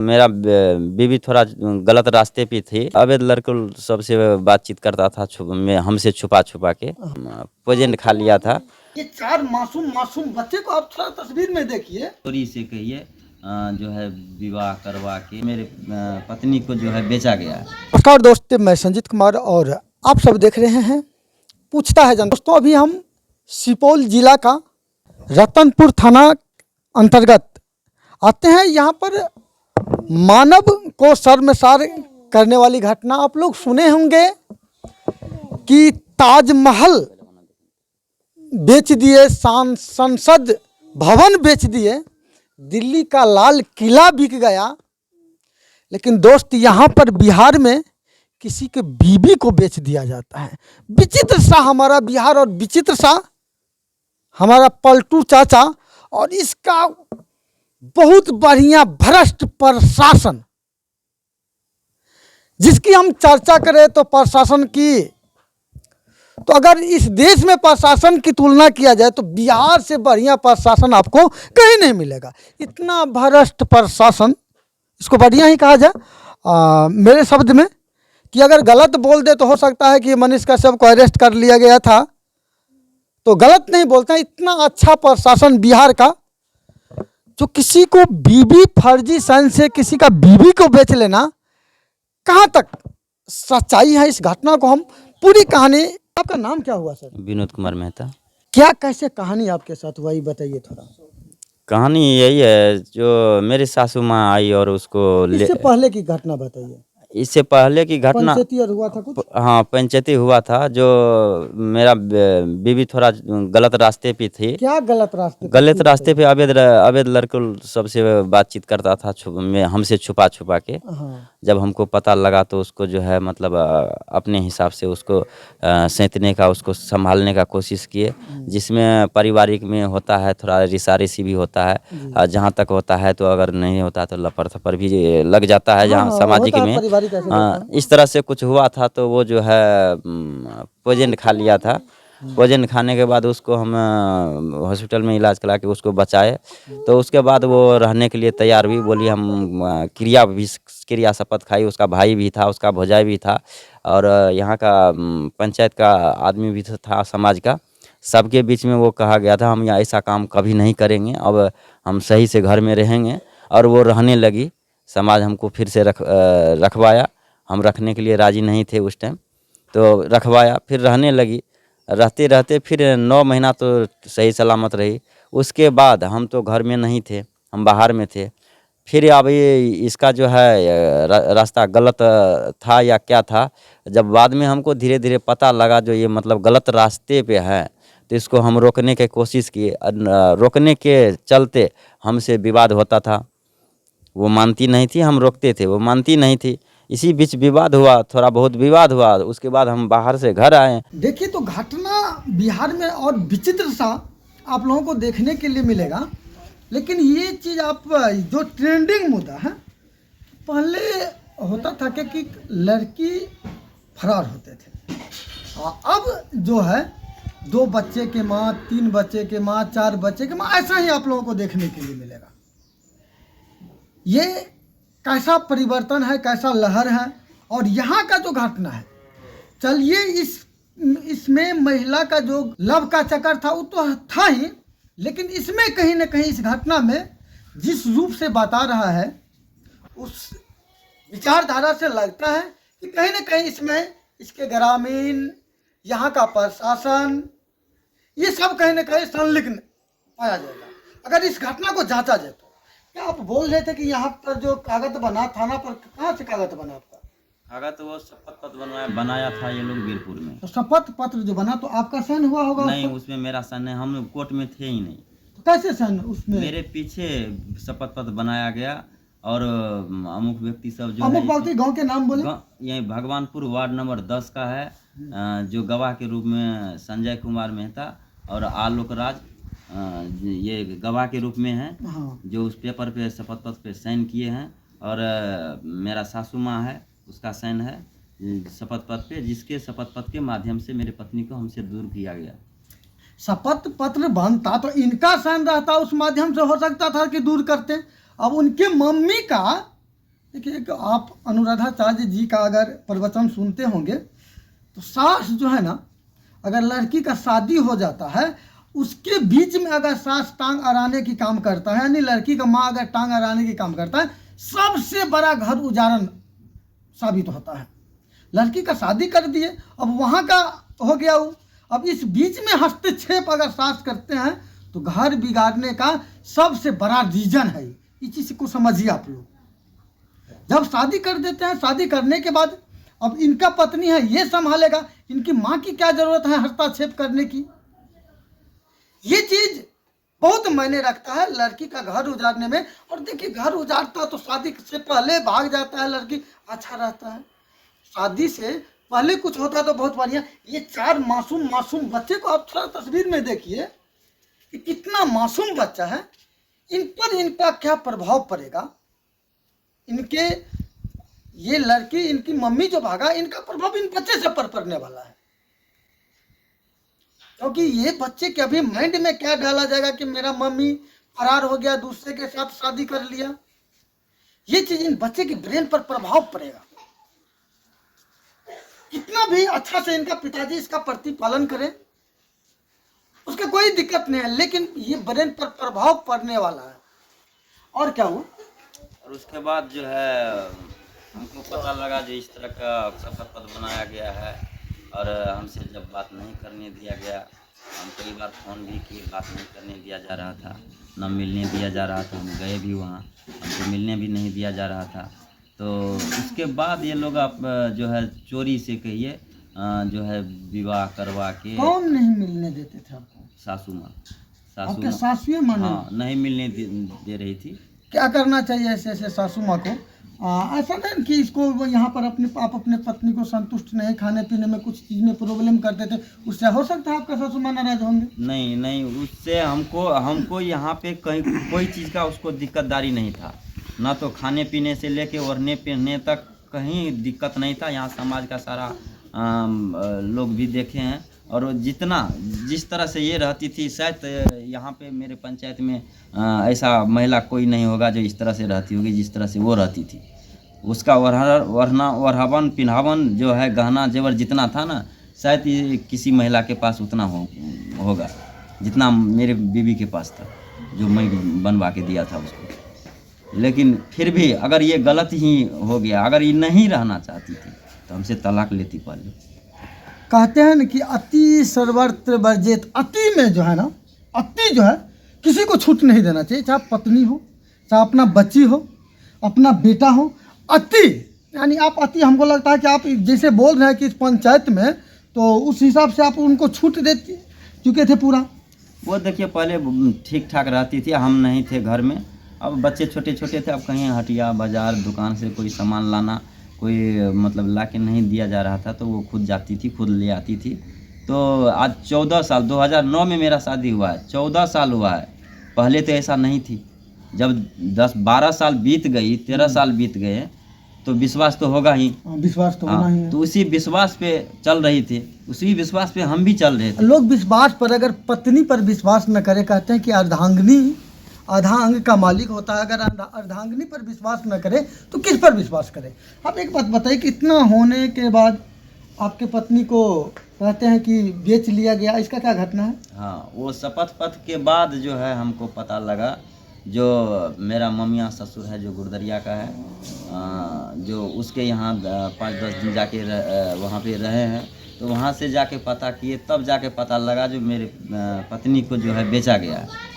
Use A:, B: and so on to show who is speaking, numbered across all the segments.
A: मेरा बीवी थोड़ा गलत रास्ते पे थी। अवैध लड़कों सबसे बातचीत करता था, हमसे छुपा छुपा के पोजेंट खा लिया था।
B: ये 4 मासूम मासूम बच्चे को आप थोड़ा तस्वीर में देखिए।
A: चोरी से कहिए जो है विवाह करवा के मेरे पत्नी को जो है बेचा गया है।
B: नमस्कार दोस्तों, मैं संजीत कुमार और आप सब देख रहे हैं पूछता है जन। दोस्तों, अभी हम सुपौल जिला का रतनपुर थाना अंतर्गत आते हैं। यहाँ पर मानव को शर्मसार करने वाली घटना आप लोग सुने होंगे कि ताजमहल बेच दिए, संसद भवन बेच दिए, दिल्ली का लाल किला बिक गया। लेकिन दोस्त, यहाँ पर बिहार में किसी के बीबी को बेच दिया जाता है। विचित्र सा हमारा बिहार और विचित्र सा हमारा पलटू चाचा और इसका बहुत बढ़िया भ्रष्ट प्रशासन, जिसकी हम चर्चा करें तो प्रशासन की, तो अगर इस देश में प्रशासन की तुलना किया जाए तो बिहार से बढ़िया प्रशासन आपको कहीं नहीं मिलेगा। इतना भ्रष्ट प्रशासन, इसको बढ़िया ही कहा जाए मेरे शब्द में, कि अगर गलत बोल दे तो हो सकता है कि मनीष कश्यप को अरेस्ट कर लिया गया था, तो गलत नहीं बोलता। इतना अच्छा प्रशासन बिहार का, जो किसी को बीबी फर्जी सन से किसी का बीबी को बेच लेना, कहाँ तक सच्चाई है इस घटना को हम पूरी कहानी। आपका नाम क्या हुआ सर?
A: विनोद कुमार मेहता।
B: क्या कैसे कहानी आपके साथ हुआ, ये बताइए थोड़ा।
A: कहानी यही है, जो मेरी सासू माँ आई और उसको
B: इससे पहले की घटना बताइए।
A: इससे पहले की घटना
B: पंचायती हुआ था कुछ?
A: हाँ, पंचायती हुआ था। जो मेरा बीवी थोड़ा गलत रास्ते पे थी।
B: क्या गलत रास्ते?
A: गलत रास्ते पे अवैध लड़कों सबसे बातचीत करता था, हमसे छुपा छुपा के।
B: हाँ।
A: जब हमको पता लगा तो उसको जो है मतलब अपने हिसाब से उसको सैंतने का, उसको संभालने का कोशिश किए, जिसमें पारिवारिक में होता है थोड़ा रिसारेसी भी होता है। जहाँ तक होता है, तो अगर नहीं होता तो लपर थपर भी लग जाता है। जहाँ सामाजिक में इस तरह से कुछ हुआ था, तो वो जो है पोजेंट खा लिया था। पोजेंट खाने के बाद उसको हम हॉस्पिटल में इलाज करा के उसको बचाए। तो उसके बाद वो रहने के लिए तैयार हुई, बोली हम क्रिया शपथ खाई। उसका भाई भी था, उसका भौजाई भी था, और यहाँ का पंचायत का आदमी भी था, समाज का। सबके बीच में वो कहा गया था हम यहाँ ऐसा काम कभी नहीं करेंगे, अब हम सही से घर में रहेंगे। और वो रहने लगी। समाज हमको फिर से रखवाया। हम रखने के लिए राजी नहीं थे उस टाइम, तो रखवाया, फिर रहने लगी। रहते रहते फिर 9 महीना तो सही सलामत रही। उसके बाद हम तो घर में नहीं थे, हम बाहर में थे। फिर अब ये इसका जो है रास्ता गलत था या क्या था, जब बाद में हमको धीरे धीरे पता लगा जो ये मतलब गलत रास्ते पे है, तो इसको हम रोकने की कोशिश किए। रोकने के चलते हमसे विवाद होता था। वो मानती नहीं थी, हम रोकते थे, वो मानती नहीं थी। इसी बीच विवाद हुआ, थोड़ा बहुत विवाद हुआ। उसके बाद हम बाहर से घर आए।
B: देखिए, तो घटना बिहार में और विचित्र सा आप लोगों को देखने के लिए मिलेगा। लेकिन ये चीज़ आप जो ट्रेंडिंग मुद्दा है, पहले होता था कि लड़की फरार होते थे, और अब जो है 2 बच्चे के माँ, 3 बच्चे के माँ, 4 बच्चे के माँ, ऐसा ही आप लोगों को देखने के लिए मिलेगा। ये कैसा परिवर्तन है, कैसा लहर है। और यहाँ का जो घटना है, चलिए इसमें महिला का जो लव का चक्कर था वो तो था ही, लेकिन इसमें कहीं ना कहीं इस घटना में जिस रूप से बता रहा है, उस विचारधारा से लगता है कि कहीं ना कहीं इसमें इसके ग्रामीण, यहाँ का प्रशासन, ये सब कहीं ना कहीं संलिग्न पाया जाएगा अगर इस घटना को जांचा जाए तो। क्या आप बोल रहे थे कि यहाँ पर जो कागज बना, थाना पर कहाँ से कागज बना आपका?
A: कागज तो वो शपथ पत्र बनाया था ये लोग वीरपुर में।
B: तो शपथ पत्र जो बना, तो आपका साइन हुआ होगा?
A: नहीं, उसमें मेरा साइन नहीं, हम कोर्ट में थे ही नहीं।
B: तो कैसे साइन उसमें?
A: मेरे पीछे शपथ पत्र बनाया गया, और अमुक व्यक्ति सब जो
B: अमुक व्यक्ति गांव के नाम बोले।
A: यही भगवानपुर वार्ड नंबर 10 का है, जो गवाह के रूप में संजय कुमार मेहता और आलोक राज ये गवाह के रूप में हैं।
B: हाँ।
A: जो उस पेपर पे शपथ पत्र पे साइन किए हैं। और मेरा सासू माँ है, उसका साइन है शपथ पत्र पे, जिसके शपथ पत्र के माध्यम से मेरे पत्नी को हमसे दूर किया गया।
B: शपथ पत्र बनता तो इनका साइन रहता, उस माध्यम से हो सकता था कि दूर करते। अब उनके मम्मी का देखिए, एक आप अनुराधाचार्य जी का अगर प्रवचन सुनते होंगे तो सास जो है ना, अगर लड़की का शादी हो जाता है उसके बीच में अगर सास टांग अड़ाने की काम करता है, यानी लड़की का माँ अगर टांग अड़ाने की काम करता है, सबसे बड़ा घर उजाड़न साबित होता है। लड़की का शादी कर दिए, अब वहाँ का हो गया वो, अब इस बीच में हस्तक्षेप अगर सास करते हैं तो घर बिगाड़ने का सबसे बड़ा रीजन है। इस चीज़ को समझिए आप लोग। जब शादी कर देते हैं, शादी करने के बाद अब इनका पत्नी है ये संभालेगा, इनकी माँ की क्या जरूरत है हस्तक्षेप करने की। ये चीज बहुत मायने रखता है लड़की का घर उजाड़ने में। और देखिए, घर उजाड़ता तो शादी से पहले भाग जाता है लड़की, अच्छा रहता है। शादी से पहले कुछ होता तो बहुत बढ़िया। ये 4 मासूम मासूम बच्चे को आप थोड़ा तस्वीर में देखिए कि कितना मासूम बच्चा है, इन पर इनका क्या प्रभाव पड़ेगा। इनके ये लड़की, इनकी मम्मी जो भागा, इनका प्रभाव इन बच्चे से पड़ने वाला है। क्योंकि ये बच्चे के अभी माइंड में क्या डाला जाएगा कि मेरा मम्मी फरार हो गया, दूसरे के साथ शादी कर लिया, ये चीज इन बच्चे के ब्रेन पर प्रभाव पड़ेगा। कितना भी अच्छा से इनका पिताजी इसका प्रतिपालन करे, उसका कोई दिक्कत नहीं है, लेकिन ये ब्रेन पर प्रभाव पड़ने वाला है। और क्या हुआ?
A: और उसके बाद जो है हमको पता लगा जो इस तरह का शपथ पत्र बनाया गया है, और हमसे जब बात नहीं करने दिया गया, हम कई बार फ़ोन भी किए, बात नहीं करने दिया जा रहा था, न मिलने दिया जा रहा था। हम गए भी वहाँ, हमको मिलने भी नहीं दिया जा रहा था। तो उसके बाद ये लोग आप जो है चोरी से कहिए जो है विवाह करवा के।
B: कौन नहीं मिलने देते थे आपको?
A: सासू माँ।
B: आपके सासुए माँ?
A: हाँ, नहीं मिलने दे रही थी।
B: क्या करना चाहिए ऐसे ऐसे सासू माँ को? ऐसा नहीं कि इसको यहाँ पर आप अपने पत्नी को संतुष्ट नहीं, खाने पीने में कुछ चीज़ में प्रॉब्लम करते थे, उससे हो सकता है आपका सासू माँ नाराज होंगे।
A: नहीं नहीं, उससे हमको यहाँ पे कहीं कोई चीज़ का उसको दिक्कतदारी नहीं था, ना तो खाने पीने से लेके ओढ़ने पहनने तक कहीं दिक्कत नहीं था। यहाँ समाज का सारा लोग भी देखे हैं, और जिस तरह से ये रहती थी, शायद यहाँ पे मेरे पंचायत में ऐसा महिला कोई नहीं होगा जो इस तरह से रहती होगी जिस तरह से वो रहती थी। उसका ओढ़ावन पिन्हावन जो है, गहना जेवर जितना था ना, शायद ये किसी महिला के पास उतना होगा जितना मेरे बीवी के पास था, जो मैं बनवा के दिया था उसको। लेकिन फिर भी अगर ये गलत ही हो गया, अगर ये नहीं रहना चाहती थी तो हमसे तलाक लेती पहले।
B: कहते हैं ना कि अति सर्वत्र वर्जित। अति में जो है ना, अति जो है किसी को छूट नहीं देना चाहिए, चाहे पत्नी हो, चाहे अपना बच्ची हो, अपना बेटा हो। अति यानी आप अति, हमको लगता है कि आप जैसे बोल रहे हैं कि इस पंचायत में, तो उस हिसाब से आप उनको छूट दे चुके थे पूरा।
A: वो देखिए, पहले ठीक ठाक रहती थी, हम नहीं थे घर में। अब बच्चे छोटे छोटे थे, अब कहीं हटिया बाज़ार दुकान से कोई सामान लाना, कोई मतलब ला के नहीं दिया जा रहा था, तो वो खुद जाती थी, खुद ले आती थी। तो आज 14 साल, 2009 में मेरा शादी हुआ है, 14 साल हुआ है। पहले तो ऐसा नहीं थी। जब 10-12 साल बीत गई, 13 साल बीत गए, तो विश्वास तो होगा ही।
B: विश्वास तो होना ही है।
A: तो उसी विश्वास पे चल रही थी, उसी विश्वास पे हम भी चल रहे थे।
B: लोग विश्वास पर, अगर पत्नी पर विश्वास न करे, कहते हैं कि अर्धांगिनी आधा अंग का मालिक होता है। अगर अर्धांगिनी पर विश्वास न करे तो किस पर विश्वास करे? आप एक बात बताइए कि इतना होने के बाद आपके पत्नी को कहते हैं कि बेच लिया गया, इसका क्या घटना है?
A: हाँ, वो शपथ पत्र के बाद जो है हमको पता लगा, जो मेरा ममिया ससुर है जो गुरदरिया का है, जो उसके यहाँ 5-10 दिन जाके वहाँ पे रहे हैं, तो वहाँ से जाके पता किए, तब जाके पता लगा जो मेरे पत्नी को जो है बेचा गया है।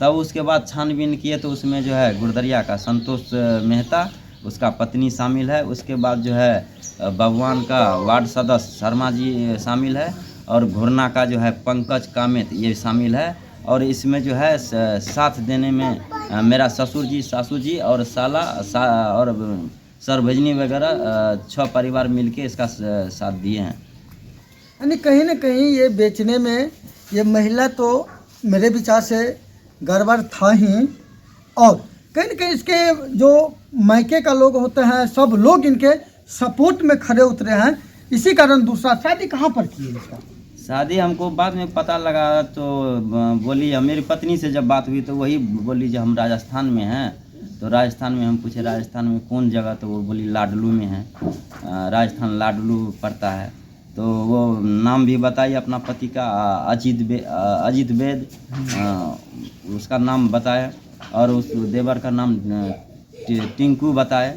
A: तब उसके बाद छानबीन किए तो उसमें जो है गुरदरिया का संतोष मेहता, उसका पत्नी शामिल है। उसके बाद जो है बगवान का वार्ड सदस्य शर्मा जी शामिल है, और घुरना का जो है पंकज कामेत ये शामिल है। और इसमें जो है साथ देने में मेरा ससुर जी, सासू जी और और सरभजनी वगैरह 6 परिवार मिलके इसका साथ दिए हैं।
B: यानी कहीं ना कहीं ये बेचने में ये महिला तो मेरे विचार से गड़बड़ था ही, और कहीं ना कहीं इसके जो मायके का लोग होते हैं, सब लोग इनके सपोर्ट में खड़े उतरे हैं। इसी कारण दूसरा शादी कहाँ पर की है इसका?
A: शादी हमको बाद में पता लगा, तो बोली, मेरी पत्नी से जब बात हुई तो वही बोली जो हम राजस्थान में हैं, तो राजस्थान में हम पूछे राजस्थान में कौन जगह, तो वो बोली लाडलू में है, राजस्थान लाडलू पड़ता है। तो वो नाम भी बताई अपना पति का, अजीत वेद, उसका नाम बताया, और उस देवर का नाम टिंकू बताए।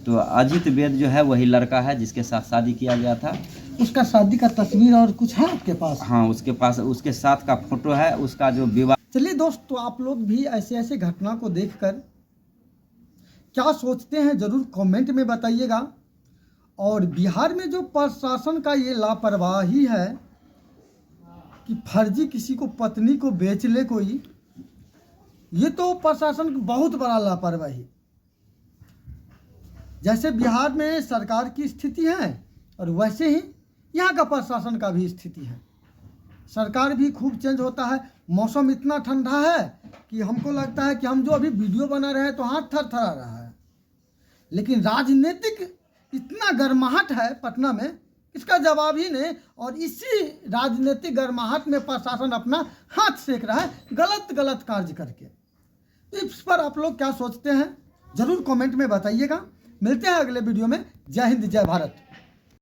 A: तो अजीत वेद जो है वही लड़का है जिसके साथ शादी किया गया था।
B: उसका शादी का तस्वीर और कुछ है आपके पास?
A: हाँ, उसके पास उसके साथ का फोटो है, उसका जो विवाह।
B: चलिए दोस्त, तो आप लोग भी ऐसे ऐसे घटना को देखकर क्या सोचते हैं ज़रूर कमेंट में बताइएगा। और बिहार में जो प्रशासन का ये लापरवाही है कि फर्जी किसी को पत्नी को बेच ले कोई, ये तो प्रशासन की बहुत बड़ा लापरवाही। जैसे बिहार में सरकार की स्थिति है और वैसे ही यहाँ का प्रशासन का भी स्थिति है। सरकार भी खूब चेंज होता है। मौसम इतना ठंडा है कि हमको लगता है कि हम जो अभी वीडियो बना रहे हैं तो हाथ थरथरा रहा है। लेकिन राजनीतिक इतना गर्माहट है पटना में, इसका जवाब ही नहीं। और इसी राजनीतिक गर्माहट में प्रशासन अपना हाथ सेक रहा है गलत कार्य करके। तो इस पर आप लोग क्या सोचते हैं ज़रूर कमेंट में बताइएगा। मिलते हैं अगले वीडियो में। जय हिंद, जय भारत।